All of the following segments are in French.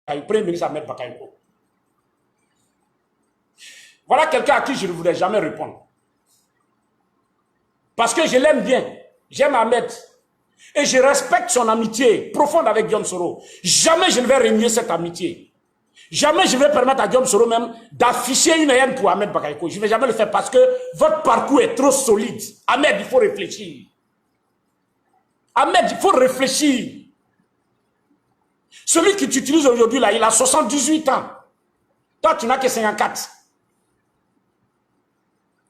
Premier ministre Ahmed Bakayoko. Voilà quelqu'un à qui je ne voudrais jamais répondre. Parce que je l'aime bien. J'aime Ahmed. Et je respecte son amitié profonde avec Guillaume Soro. Jamais je ne vais renier cette amitié. Jamais je vais permettre à Guillaume Soro même d'afficher une haine pour Ahmed Bakayoko. Je ne vais jamais le faire parce que votre parcours est trop solide. Ahmed, il faut réfléchir. Ahmed, il faut réfléchir. Celui qui t'utilise aujourd'hui, là, il a 78 ans. Toi, tu n'as que 54.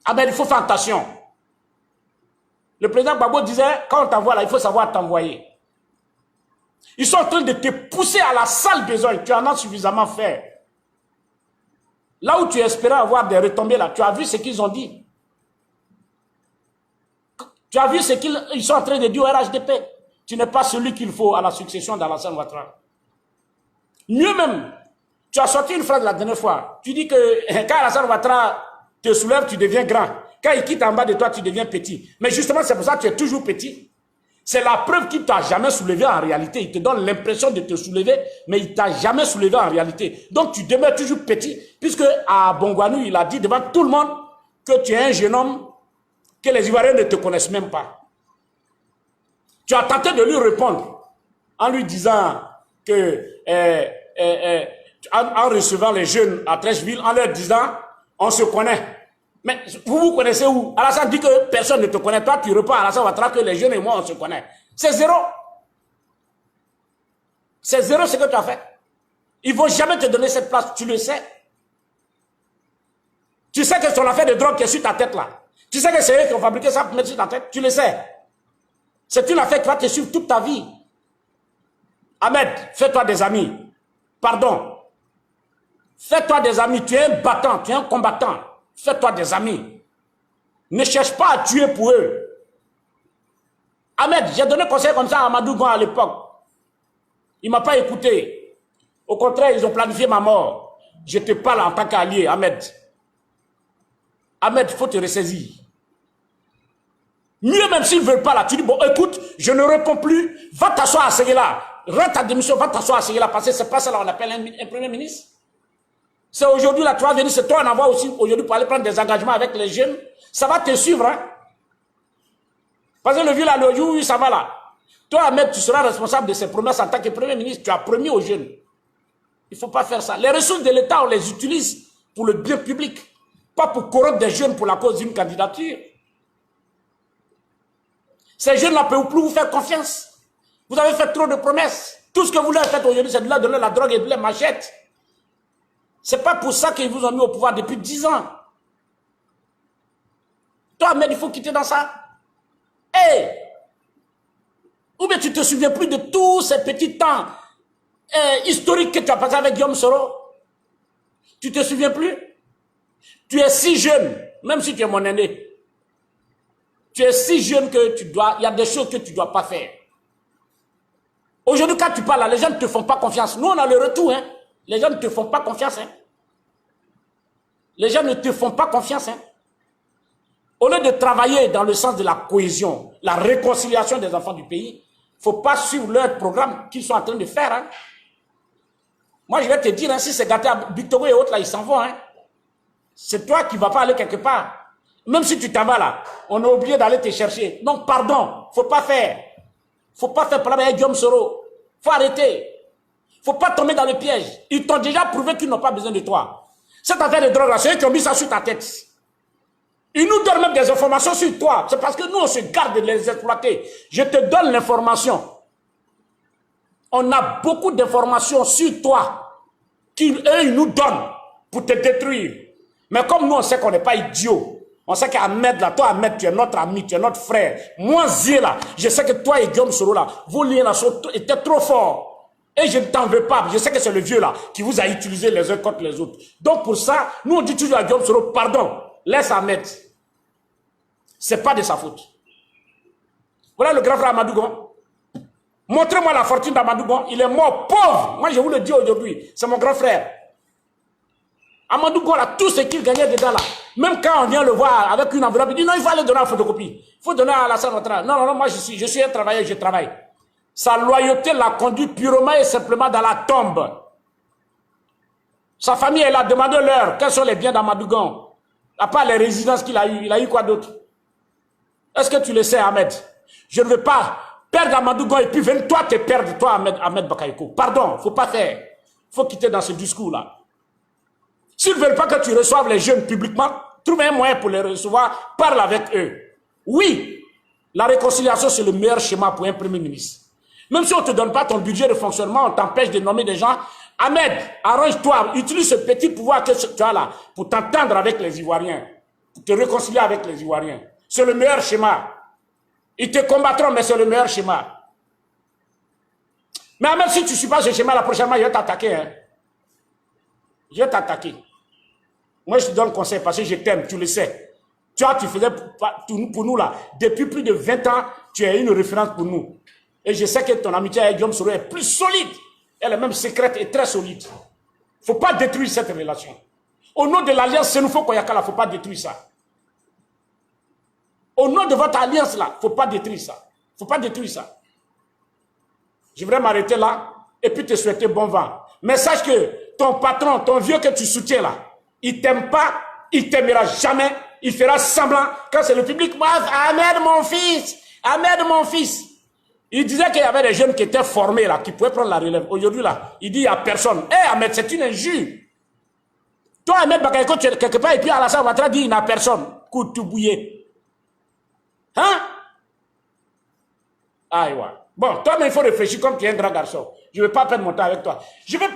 Ahmed, il faut faire attention. Le président Gbagbo disait, quand on t'envoie là, il faut savoir t'envoyer. Ils sont en train de te pousser à la sale besogne. Tu en as suffisamment fait. Là où tu espérais avoir des retombées là, tu as vu ce qu'ils ont dit. Tu as vu ce qu'ils sont en train de dire au RHDP. Tu n'es pas celui qu'il faut à la succession d'Alassane Ouattara. Mieux même, tu as sorti une phrase la dernière fois. Tu dis que quand Alassane Ouattara te soulève, tu deviens grand. Quand il quitte en bas de toi, tu deviens petit. Mais justement, c'est pour ça que tu es toujours petit. C'est la preuve qu'il ne t'a jamais soulevé en réalité. Il te donne l'impression de te soulever, mais il ne t'a jamais soulevé en réalité. Donc, tu demeures toujours petit. Puisque à Bongwanou, il a dit devant tout le monde que tu es un jeune homme, que les Ivoiriens ne te connaissent même pas. Tu as tenté de lui répondre en lui disant que, en recevant les jeunes à Trècheville, en leur disant, on se connaît. Mais vous vous connaissez où? Alassane dit que personne ne te connaît. Toi, tu réponds à Alassane Ouattara que les jeunes et moi, on se connaît. C'est zéro. C'est zéro ce que tu as fait. Ils ne vont jamais te donner cette place, tu le sais. Tu sais que c'est l'affaire de drogue qui est sur ta tête là. Tu sais que c'est eux qui ont fabriqué ça pour mettre sur ta tête, tu le sais. C'est une affaire qui va te suivre toute ta vie. Ahmed, fais-toi des amis. Pardon. Fais-toi des amis. Tu es un battant, tu es un combattant. Fais-toi des amis. Ne cherche pas à tuer pour eux. Ahmed, j'ai donné conseil comme ça à Amadou Gon à l'époque. Il ne m'a pas écouté. Au contraire, ils ont planifié ma mort. Je te parle en tant qu'allié, Ahmed. Ahmed, il faut te ressaisir. Mieux même s'ils ne veulent pas là, tu dis, bon, écoute, je ne réponds plus. Va t'asseoir à Séguéla. Rends ta démission, va t'asseoir à Séguéla. Parce que c'est pas ça là, on appelle un premier ministre. C'est aujourd'hui, là, tu vas venir, c'est toi, on envoie aussi aujourd'hui pour aller prendre des engagements avec les jeunes. Ça va te suivre, hein. Parce que le vieux, là, le jour, ça va là. Toi, Ahmed, tu seras responsable de ces promesses en tant que Premier ministre. Tu as promis aux jeunes. Il ne faut pas faire ça. Les ressources de l'État, on les utilise pour le bien public. Pas pour corrompre des jeunes pour la cause d'une candidature. Ces jeunes-là ne peuvent plus vous faire confiance. Vous avez fait trop de promesses. Tout ce que vous leur faites aujourd'hui, c'est de leur donner la drogue et de les machettes. C'est pas pour ça qu'ils vous ont mis au pouvoir depuis 10 ans. Toi, Ahmed, il faut quitter dans ça. Hey! Ou bien tu te souviens plus de tous ces petits temps historiques que tu as passé avec Guillaume Soro? Tu te souviens plus? Tu es si jeune, même si tu es mon aîné. Tu es si jeune que tu dois, il y a des choses que tu ne dois pas faire. Aujourd'hui, quand tu parles, les gens ne te font pas confiance. Nous, on a le retour, hein. Les gens ne te font pas confiance, hein. Les gens ne te font pas confiance, hein. Au lieu de travailler dans le sens de la cohésion, la réconciliation des enfants du pays, il ne faut pas suivre leur programme qu'ils sont en train de faire, hein. Moi, je vais te dire, hein, si c'est gâté à Victor et autres, là, ils s'en vont, hein. C'est toi qui ne vas pas aller quelque part. Même si tu t'en vas là, on a oublié d'aller te chercher. Donc, pardon, il ne faut pas faire. Il ne faut pas faire problème avec Guillaume Soro. Il faut arrêter. Il ne faut pas tomber dans le piège. Ils t'ont déjà prouvé qu'ils n'ont pas besoin de toi. Cette affaire de drogue là, c'est eux qui ont mis ça sur ta tête. Ils nous donnent même des informations sur toi. C'est parce que nous, on se garde de les exploiter. Je te donne l'information. On a beaucoup d'informations sur toi qu'eux, ils nous donnent pour te détruire. Mais comme nous, on sait qu'on n'est pas idiots. On sait qu'Ahmed, là, toi, Ahmed, tu es notre ami, tu es notre frère. Moi, Zé, là, je sais que toi et Guillaume Soro, là, vos liens, là, étaient trop forts. Et je ne t'en veux pas. Je sais que c'est le vieux, là, qui vous a utilisé les uns contre les autres. Donc, pour ça, nous, on dit toujours à Guillaume Soro, pardon, laisse Ahmed. C'est pas de sa faute. Voilà le grand frère Amadou Gon. Montrez-moi la fortune d'Amadou Gon. Il est mort pauvre. Moi, je vous le dis aujourd'hui. C'est mon grand frère. Amadou Gon, là, tout ce qu'il gagnait dedans, là. Même quand on vient le voir avec une enveloppe, il dit non, il faut aller donner en photocopie. Il faut donner à Alassane Ouattara. Non, non, non, moi, je suis un travailleur, je travaille. Sa loyauté l'a conduit purement et simplement dans la tombe. Sa famille est là, demandez-leur quels sont les biens d'Amadougan. À part les résidences qu'il a eues, il a eu quoi d'autre? Est-ce que tu le sais, Ahmed? Je ne veux pas perdre Amadougan et puis venir toi te perdre, toi, Ahmed Bakayoko. Pardon, il ne faut pas faire. Il faut quitter dans ce discours-là. S'ils ne veulent pas que tu reçoives les jeunes publiquement, trouve un moyen pour les recevoir, parle avec eux. Oui, la réconciliation, c'est le meilleur schéma pour un premier ministre. Même si on ne te donne pas ton budget de fonctionnement, on t'empêche de nommer des gens. Ahmed, arrange-toi, utilise ce petit pouvoir que tu as là pour t'entendre avec les Ivoiriens, pour te réconcilier avec les Ivoiriens. C'est le meilleur schéma. Ils te combattront, mais c'est le meilleur schéma. Mais même si tu ne suis pas ce schéma, la prochaine fois, je vais t'attaquer. Hein. Je vais t'attaquer. Moi, je te donne conseil parce que je t'aime, tu le sais. Tu vois, tu faisais pour nous là, depuis plus de 20 ans, tu es une référence pour nous. Et je sais que ton amitié avec Guillaume Soro est plus solide. Elle est même secrète et très solide. Il ne faut pas détruire cette relation. Au nom de l'alliance Senufo Koyakala, il ne faut pas détruire ça. Au nom de votre alliance là, il ne faut pas détruire ça. Il ne faut pas détruire ça. Je voudrais m'arrêter là et puis te souhaiter bon vent. Mais sache que ton patron, ton vieux que tu soutiens là, il ne t'aime pas, il ne t'aimera jamais, il fera semblant. Quand c'est le public, moi, Ahmed mon fils, Ahmed mon fils. Il disait qu'il y avait des jeunes qui étaient formés là, qui pouvaient prendre la relève. Aujourd'hui là, il dit il n'y a personne. Eh Ahmed, c'est une injure. Toi Ahmed Bakayoko, tu es quelque part et puis Alassane Ouattara dit il n'y a personne. Koutoubouyé. Hein? Aïe, ouais. Bon, toi-même il faut réfléchir comme tu es un grand garçon. Je ne vais pas perdre mon temps avec toi. Je vais